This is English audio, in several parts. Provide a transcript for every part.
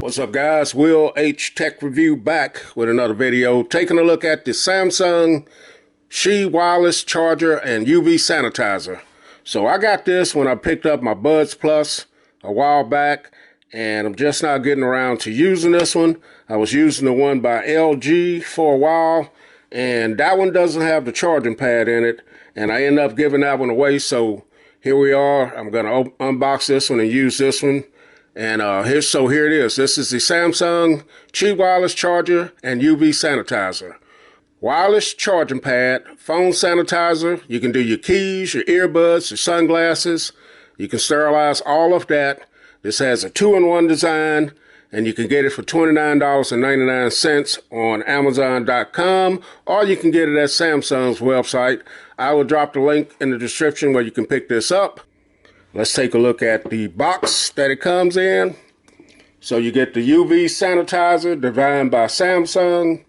What's up, guys? Will H Tech Review back with another video, taking a look at the Samsung Qi wireless charger and UV sanitizer. So I got this when I picked up my Buds Plus a while back, and I'm just now getting around to using this one. I was using the one by LG for a while, and that one doesn't have the charging pad in it, and I ended up giving that one away. So here we are. I'm going to unbox this one and use this one. And here it is. This is the Samsung Qi wireless charger and UV sanitizer. Wireless charging pad, phone sanitizer. You can do your keys, your earbuds, your sunglasses. You can sterilize all of that. This has a 2-in-1 design, and you can get it for $29.99 on Amazon.com, or you can get it at Samsung's website. I will drop the link in the description where you can pick this up. Let's take a look at the box that it comes in. So you get the UV sanitizer designed by Samsung.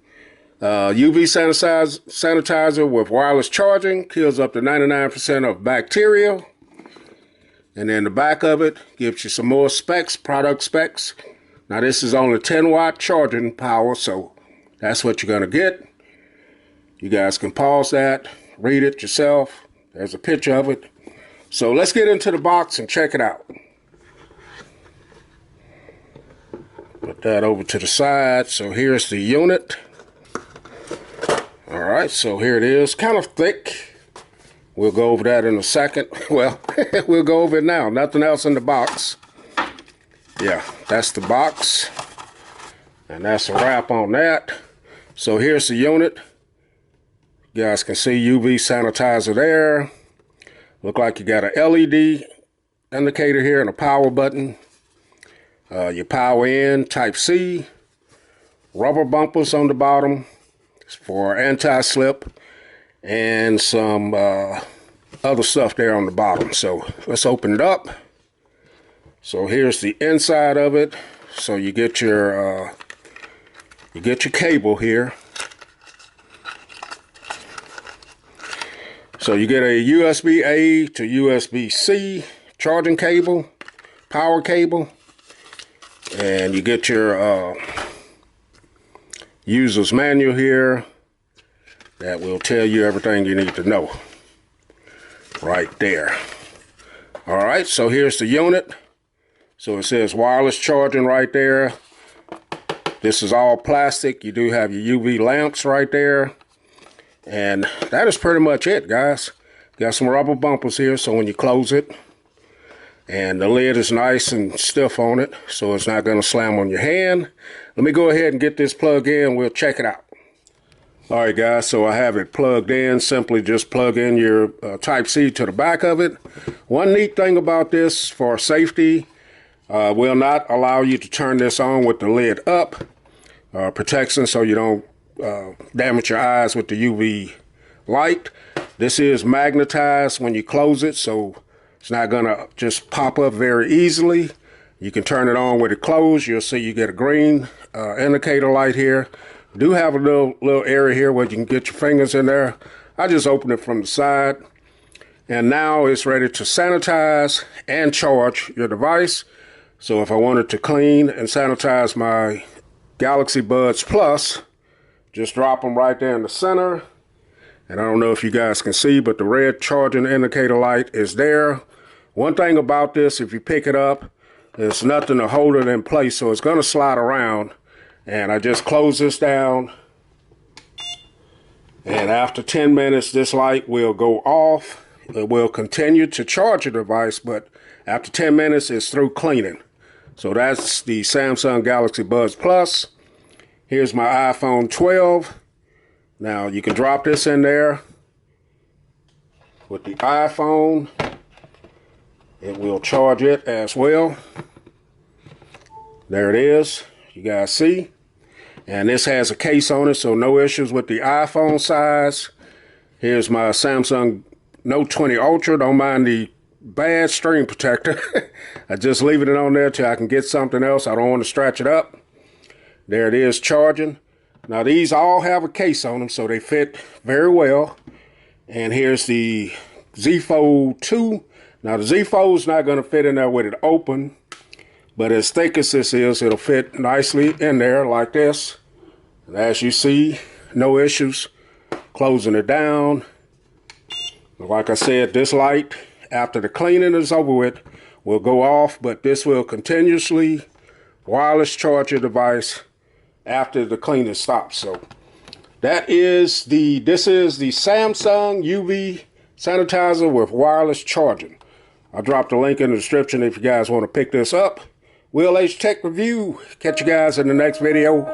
UV sanitizer with wireless charging, kills up to 99% of bacteria. And then the back of it gives you some more specs, product specs. Now this is only 10-watt charging power, so that's what you're gonna get. You guys can pause that, read it yourself. There's a picture of it. So let's get into the box and check it out. Put that over to the side. So here's the unit. All right, so here it is. Kind of thick. We'll go over that in a second. Well, we'll go over it now. Nothing else in the box. Yeah, that's the box. And that's a wrap on that. So here's the unit. You guys can see UV sanitizer there. Look like you got a LED indicator here and a power button. Your power in, Type-C. Rubber bumpers on the bottom for anti-slip. And some other stuff there on the bottom. So let's open it up. So here's the inside of it. So you get your cable here. So you get a USB-A to USB-C charging cable, power cable, and you get your user's manual here that will tell you everything you need to know right there. All right, so here's the unit. So it says wireless charging right there. This is all plastic. You do have your UV lamps right there. And that is pretty much it, guys. Got some rubber bumpers here, so when you close it, and the lid is nice and stiff on it, so it's not going to slam on your hand. Let me go ahead and get this plugged in. We'll check it out. All right, guys, so I have it plugged in. Simply just plug in your Type-C to the back of it. One neat thing about this for safety, will not allow you to turn this on with the lid up. Protection so you don't damage your eyes with the UV light. This is magnetized when you close it, so it's not gonna just pop up very easily. You can turn it on with it closed. You'll see you get a green indicator light here. Do have a little area here where you can get your fingers in there. I just open it from the side, and now it's ready to sanitize and charge your device. So if I wanted to clean and sanitize my Galaxy Buds Plus, just drop them right there in the center. And I don't know if you guys can see, but the red charging indicator light is there. One thing about this, if you pick it up, there's nothing to hold it in place, so it's going to slide around. And I just close this down. And after 10 minutes, this light will go off. It will continue to charge your device, but after 10 minutes, it's through cleaning. So that's the Samsung Galaxy Buds Plus. Here's my iPhone 12. Now you can drop this in there with the iPhone. It will charge it as well. There it is. You guys see? And this has a case on it, so no issues with the iPhone size. Here's my Samsung Note 20 Ultra. Don't mind the bad screen protector. I just leaving it on there till I can get something else. I don't want to stretch it up. There it is charging. Now these all have a case on them, so they fit very well. And here's the Z Fold 2. Now the Z Fold's not going to fit in there with it open, But as thick as this is, it'll fit nicely in there like this. And as you see, no issues closing it down. Like I said, this light, after the cleaning is over with, will go off, but this will continuously wireless charge your device after the cleaning stops. So this is the Samsung UV Sanitizer with wireless charging. I'll drop the link in the description if you guys want to pick this up. Will H Tech Review. Catch you guys in the next video.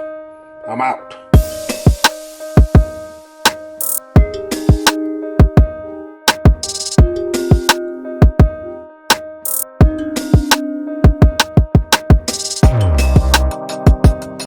I'm out.